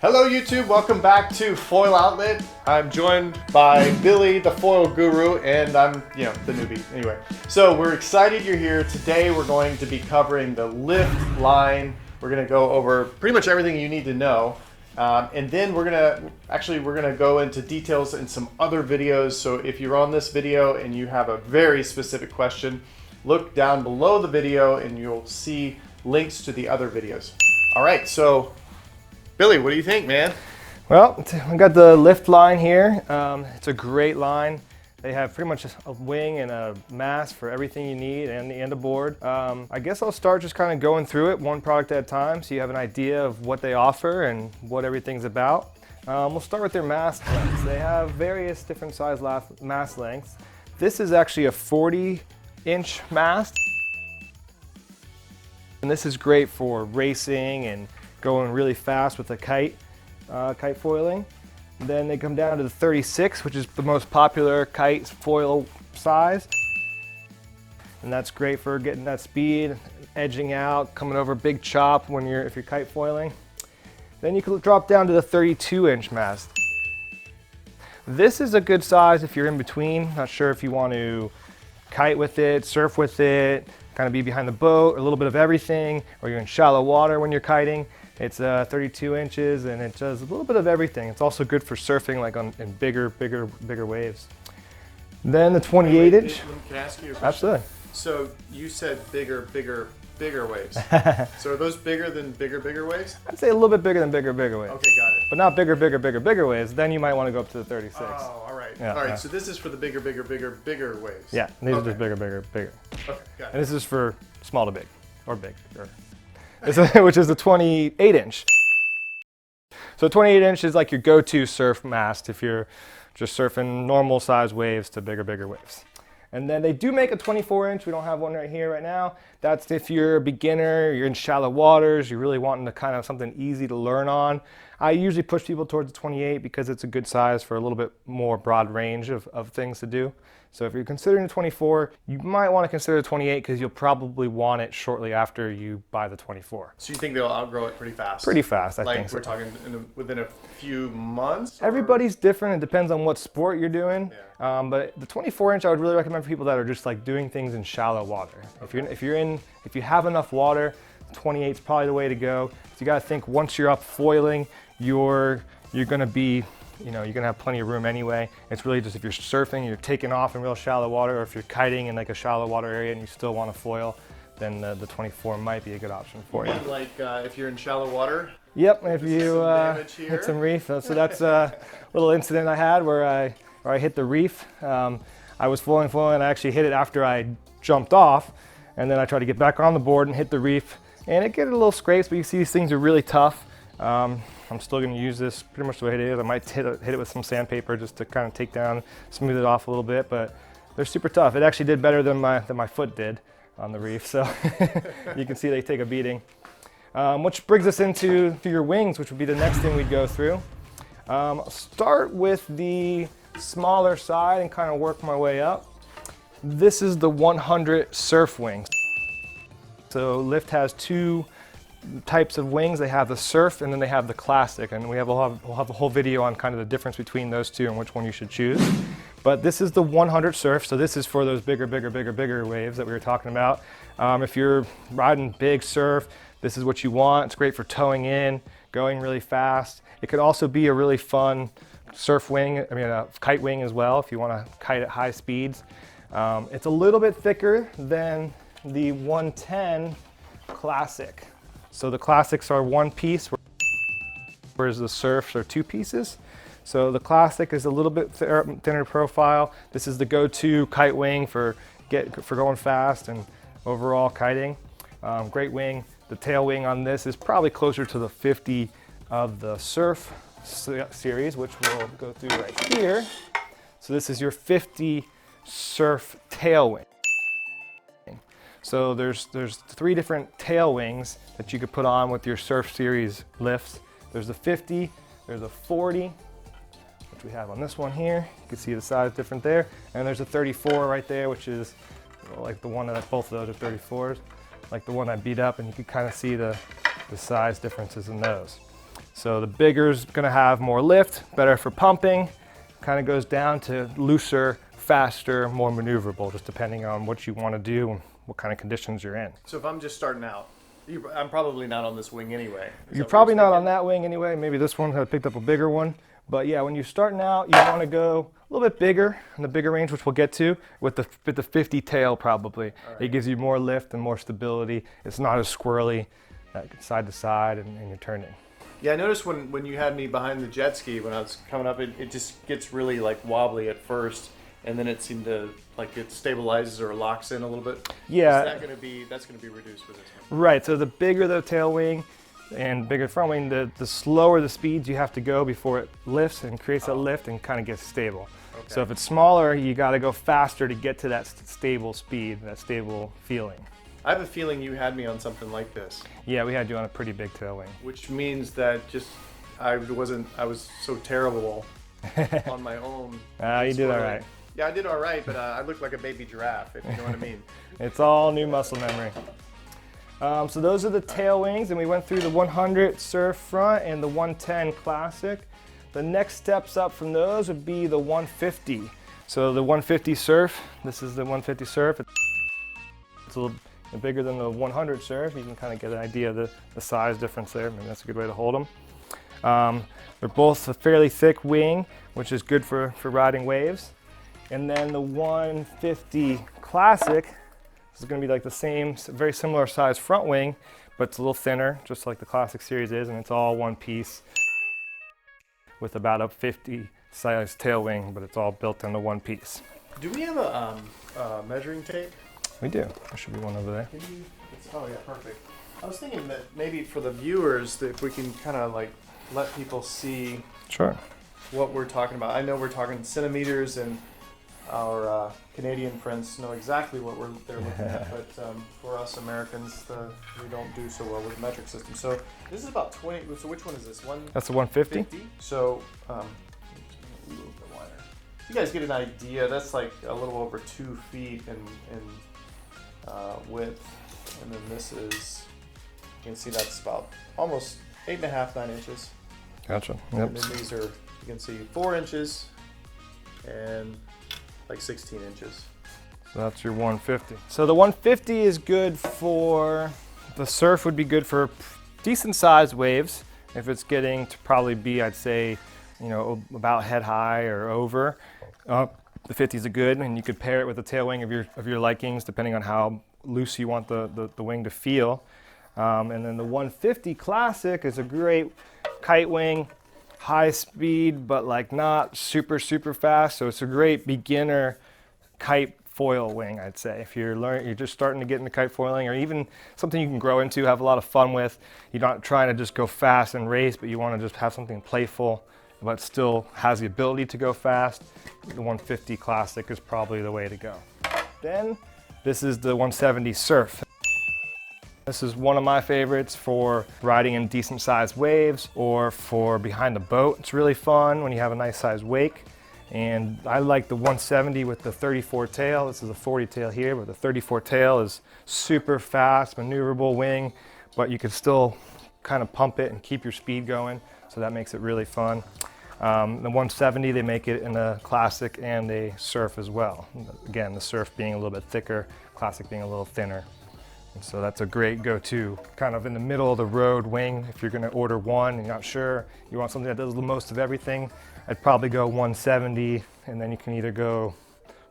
Hello YouTube, welcome back to Foil Outlet. I'm joined by Billy, the foil guru, and I'm, the newbie. Anyway, so we're excited you're here. Today we're going to be covering the lift line. We're gonna go over pretty much everything you need to know. And then we're gonna go into details in some other videos. So if you're on this video and you have a very specific question, look down below the video and you'll see links to the other videos. All right, so Billy, what do you think, man? Well, we got the lift line here. It's a great line. They have pretty much a wing and a mast for everything you need and a board. I guess I'll start just kind of going through it one product at a time so you have an idea of what they offer and what everything's about. We'll start with their mast lengths. They have various different size mast lengths. This is actually a 40-inch mast. And this is great for racing and going really fast with the kite foiling. And then they come down to the 36, which is the most popular kite foil size. And that's great for getting that speed, edging out, coming over big chop if you're kite foiling. Then you can drop down to the 32-inch mast. This is a good size if you're in between. Not sure if you want to kite with it, surf with it, kind of be behind the boat, a little bit of everything, or you're in shallow water when you're kiting. It's 32 inches and it does a little bit of everything. It's also good for surfing like in bigger waves. Then the 28-inch. Can I ask you a question? Absolutely. So you said bigger waves. So are those bigger than bigger waves? I'd say a little bit bigger than bigger waves. Okay, got it. But not bigger waves. Then you might want to go up to the 36. Oh, all right. Yeah, all right, so this is for the bigger waves. Yeah, and these Okay. are just bigger. Okay, got it. And this is for small to big, or big. Which is the 28-inch. So 28-inch is like your go-to surf mast if you're just surfing normal size waves to bigger waves. And then they do make a 24-inch. We don't have one right here right now. That's if you're a beginner, you're in shallow waters, you're really wanting to kind of something easy to learn on. I usually push people towards the 28 because it's a good size for a little bit more broad range of things to do. So if you're considering the 24, you might want to consider the 28 because you'll probably want it shortly after you buy the 24. So you think they'll outgrow it pretty fast? Pretty fast, I think. Like we're talking within a few months? Or? Everybody's different. It depends on what sport you're doing. Yeah. But the 24-inch I would really recommend for people that are just like doing things in shallow water. Okay. If you have enough water, 28 is probably the way to go. So you got to think once you're up foiling, you're going to be, you're going to have plenty of room anyway. It's really just if you're surfing, you're taking off in real shallow water, or if you're kiting in like a shallow water area and you still want to foil, then the 24 might be a good option for you. Like if you're in shallow water? Yep, if you hit some reef. So that's a little incident I had where I hit the reef. I was foiling, and I actually hit it after I jumped off, and then I tried to get back on the board and hit the reef, and it get a little scrapes, but you see these things are really tough. I'm still going to use this pretty much the way it is. I might hit it with some sandpaper just to kind of take down, smooth it off a little bit, but they're super tough. It actually did better than my foot did on the reef, so you can see they take a beating. Which brings us into your wings, which would be the next thing we'd go through. I'll start with the smaller side and kind of work my way up. This is the 100 surf wings. So Lift has two types of wings. They have the surf and then they have the classic, and we'll have a whole video on kind of the difference between those two and which one you should choose. But this is the 100 surf, so this is for those bigger waves that we were talking about. If you're riding big surf, this is what you want. It's great for towing in, going really fast. It could also be a really fun surf wing, a kite wing as well if you want to kite at high speeds. It's a little bit thicker than the 110 classic. So the classics are one piece, whereas the surfs are two pieces. So the classic is a little bit thinner profile. This is the go-to kite wing for going fast and overall kiting. Great wing. The tail wing on this is probably closer to the 50 of the surf series, which we'll go through right here. So this is your 50 surf tail wing. So there's three different tail wings that you could put on with your surf series lifts. There's the 50, there's a 40, which we have on this one here. You can see the size different there. And there's a 34 right there, which is like the one that both of those are 34s, like the one I beat up, and you can kind of see the size differences in those. So the bigger is going to have more lift, better for pumping. Kind of goes down to looser, faster, more maneuverable, just depending on what you want to do and what kind of conditions you're in. So if I'm just starting out, I'm probably not on this wing anyway. You're probably not on that wing anyway. Maybe this one had picked up a bigger one. But yeah, when you're starting out, you want to go a little bit bigger in the bigger range, which we'll get to, with the 50 tail probably. Right. It gives you more lift and more stability. It's not as squirrely side to side and you're turning. Yeah, I noticed when you had me behind the jet ski when I was coming up, it just gets really like wobbly at first, and then it seemed to like it stabilizes or locks in a little bit. Yeah. That's going to be reduced with this one. Right. So the bigger the tail wing and bigger front wing, the slower the speeds you have to go before it lifts and creates that lift and kind of gets stable. Okay. So if it's smaller, you got to go faster to get to that stable speed, that stable feeling. I have a feeling you had me on something like this. Yeah, we had you on a pretty big tail wing. Which means that I was so terrible on my own. You did all right. Yeah, I did all right, but I looked like a baby giraffe, if you know what I mean. It's all new muscle memory. So those are the tail wings, and we went through the 100 Surf front and the 110 Classic. The next steps up from those would be the 150. So the 150 Surf, this is the 150 Surf. It's a little bigger than the 100 Surf. You can kind of get an idea of the size difference there. Maybe that's a good way to hold them. They're both a fairly thick wing, which is good for riding waves. And then the 150 Classic, this is going to be like the same, very similar size front wing, but it's a little thinner, just like the Classic series is, and it's all one piece with about a 50 size tail wing, but it's all built into one piece. Do we have a measuring tape? We do. There should be one over there. Oh yeah, perfect. I was thinking that maybe for the viewers, that if we can kind of like let people see Sure. what we're talking about. I know we're talking centimeters, and our Canadian friends know exactly what they're looking at, but for us Americans, we don't do so well with the metric system. So this is about 20. So which one is this one? That's the 150. So a little bit wider. You guys get an idea. That's like a little over 2 feet in width, and then this is, you can see that's about almost 8.5, 9 inches. Gotcha. Yep. Yep. And then these are, you can see 4 inches and like 16 inches. So that's your 150. So the 150 is good for, the Surf would be good for decent sized waves. If it's getting to probably be, I'd say, about head high or over. The 50s are good, and you could pair it with the tail wing of your likings, depending on how loose you want the wing to feel. And then the 150 Classic is a great kite wing, high speed, but like not super fast. So it's a great beginner kite foil wing, I'd say. If you're just starting to get into kite foiling, or even something you can grow into, have a lot of fun with. You're not trying to just go fast and race, but you want to just have something playful, but still has the ability to go fast. The 150 Classic is probably the way to go. Then this is the 170 Surf. This is one of my favorites for riding in decent sized waves or for behind the boat. It's really fun when you have a nice sized wake. And I like the 170 with the 34 tail. This is a 40 tail here, but the 34 tail is super fast, maneuverable wing, but you can still kind of pump it and keep your speed going. So that makes it really fun. The 170, they make it in the Classic and a Surf as well. Again, the Surf being a little bit thicker, Classic being a little thinner. And so that's a great go-to, kind of in the middle of the road wing. If you're gonna order one and you're not sure, you want something that does the most of everything, I'd probably go 170, and then you can either go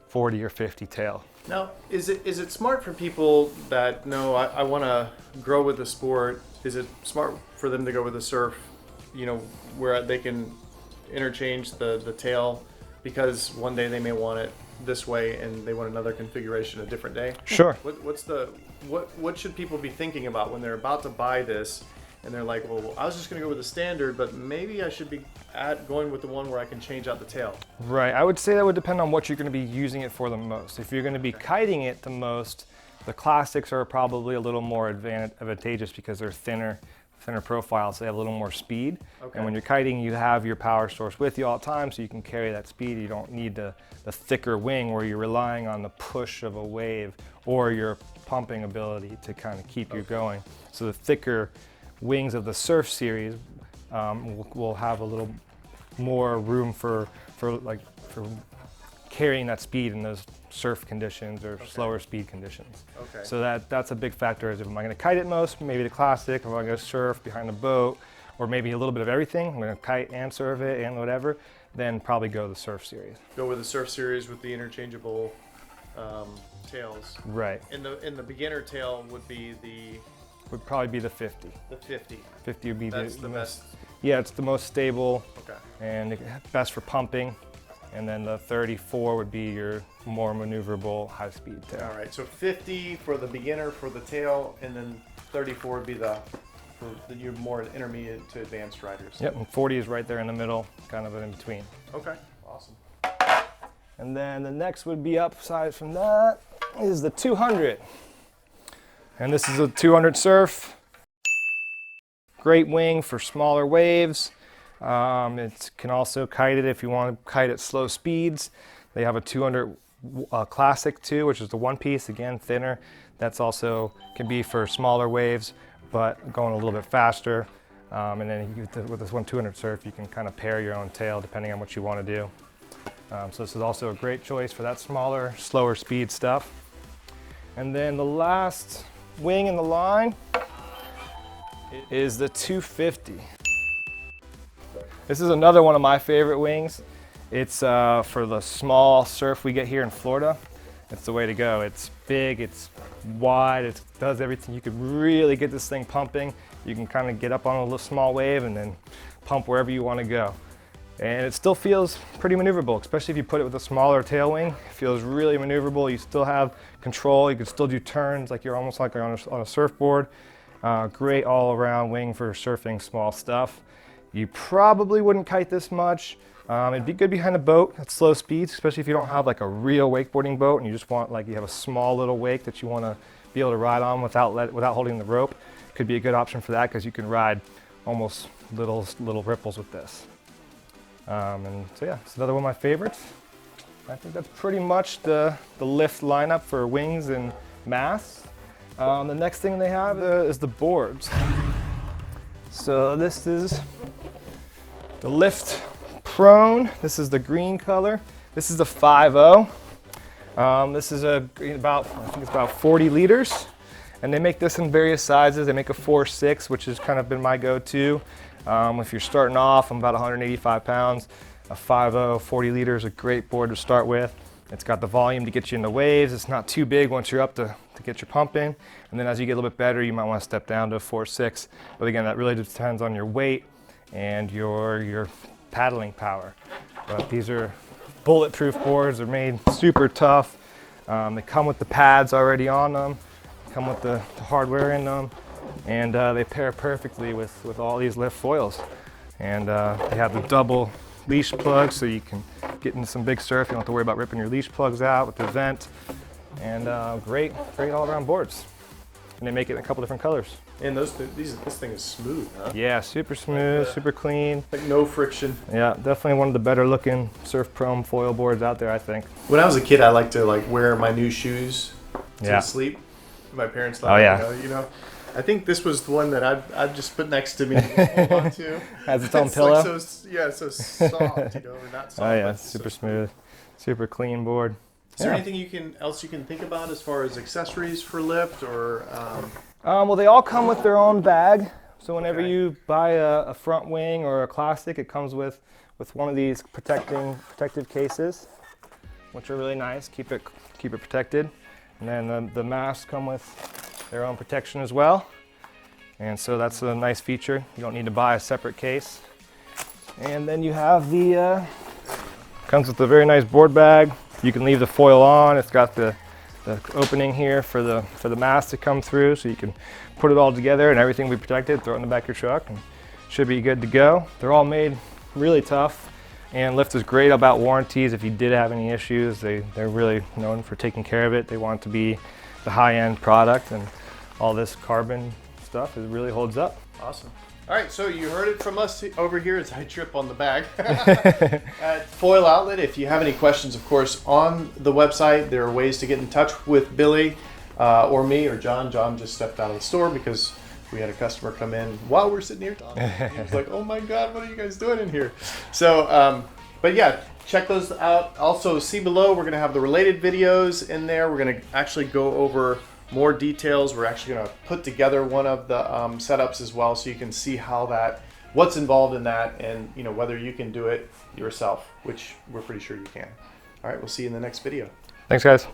40 or 50 tail. Now, is it smart for people that know I wanna grow with the sport? Is it smart for them to go with the Surf, where they can interchange the tail, because one day they may want it this way and they want another configuration a different day? Sure. What should people be thinking about when they're about to buy this and they're like, well, I was just going to go with the standard, but maybe I should be going with the one where I can change out the tail? Right. I would say that would depend on what you're going to be using it for the most. If you're going to be kiting it the most, the Classics are probably a little more advantageous because they're thinner profiles, so they have a little more speed. Okay. And when you're kiting, you have your power source with you all the time, so you can carry that speed. You don't need the thicker wing where you're relying on the push of a wave or your pumping ability to kind of keep you going. So the thicker wings of the Surf series will have a little more room for carrying that speed in those surf conditions or slower speed conditions. Okay. So that's a big factor. Is if am I going to kite it most? Maybe the classic. Or am I going to surf behind the boat? Or maybe a little bit of everything. I'm going to kite and surf it and whatever. Then probably go the surf series. Go with the surf series with the interchangeable tails. Right. In the beginner tail would probably be the 50. The 50. 50 would be That's the best. Yeah, it's the most stable. Okay. And best for pumping. And then the 34 would be your more maneuverable high-speed tail. All right, so 50 for the beginner for the tail, and then 34 would be for your more intermediate to advanced riders. Yep, and 40 is right there in the middle, kind of in between. Okay, awesome. And then the next would be up aside from that is the 200. And this is a 200 surf. Great wing for smaller waves. It can also kite it if you want to kite at slow speeds. They have a 200 Classic too, which is the one piece, again thinner. That's also can be for smaller waves, but going a little bit faster. And then with this 200 surf, you can kind of pair your own tail depending on what you want to do. So this is also a great choice for that smaller, slower speed stuff. And then the last wing in the line is the 250. This is another one of my favorite wings. It's for the small surf we get here in Florida. It's the way to go. It's big, it's wide, it does everything. You could really get this thing pumping. You can kind of get up on a little small wave and then pump wherever you want to go. And it still feels pretty maneuverable, especially if you put it with a smaller tail wing. It feels really maneuverable. You still have control. You can still do turns like you're almost like on a surfboard. Great all-around wing for surfing small stuff. You probably wouldn't kite this much. It'd be good behind a boat at slow speeds, especially if you don't have like a real wakeboarding boat and you just want you have a small little wake that you want to be able to ride on without holding the rope. Could be a good option for that because you can ride almost little ripples with this. And so yeah, it's another one of my favorites. I think that's pretty much the lift lineup for wings and masts. The next thing they have is the boards. So this is the lift prone. This is the green color. This is the 5.0. This is I think it's about 40 liters. And they make this in various sizes. They make a 4.6, which has kind of been my go-to. If you're starting off, I'm about 185 pounds. A 5.0, 40 liters, a great board to start with. It's got the volume to get you in the waves. It's not too big once you're up to get your pump in. And then as you get a little bit better, you might want to step down to a 4.6. But again, that really depends on your weight and your paddling power. But these are bulletproof boards. They're made super tough. They come with the pads already on them. They come with the hardware in them. And they pair perfectly with all these lift foils. And they have the double leash plugs, so you can get into some big surf. You don't have to worry about ripping your leash plugs out with the vent. And great all-around boards. And they make it in a couple different colors. And this thing is smooth, huh? Yeah, super smooth, super clean. Like no friction. Yeah, definitely one of the better looking surf prone foil boards out there, I think. When I was a kid, I liked to wear my new shoes to sleep. My parents thought, I think this was the one that I'd just put next to me and hold on to. Has its own pillow? So soft, or not soft. Oh yeah, super smooth, super clean board. Is there anything else you can think about as far as accessories for lift or? Well, they all come with their own bag. So whenever you buy a front wing or a classic, it comes with one of these protective cases, which are really nice. Keep it protected. And then the masts come with their own protection as well. And so that's a nice feature. You don't need to buy a separate case. And then you have comes with a very nice board bag. You can leave the foil on. It's got the opening here for the mast to come through, so you can put it all together and everything will be protected, throw it in the back of your truck, and should be good to go. They're all made really tough, and Lift is great about warranties. If you did have any issues, they're really known for taking care of it. They want it to be the high-end product, and all this carbon stuff, it really holds up. Awesome. All right, so you heard it from us over here as I trip on the bag at Foil Outlet. If you have any questions, of course, on the website, there are ways to get in touch with Billy or me or John. John just stepped out of the store because We had a customer come in while we're sitting here talking. He was like, "Oh my God, what are you guys doing in here?" So, but yeah, check those out. Also, see below, we're gonna have the related videos in there. We're gonna actually go over more details. We're actually gonna put together one of the setups as well, so you can see how what's involved in that, and you know whether you can do it yourself, which we're pretty sure you can. All right, we'll see you in the next video. Thanks, guys.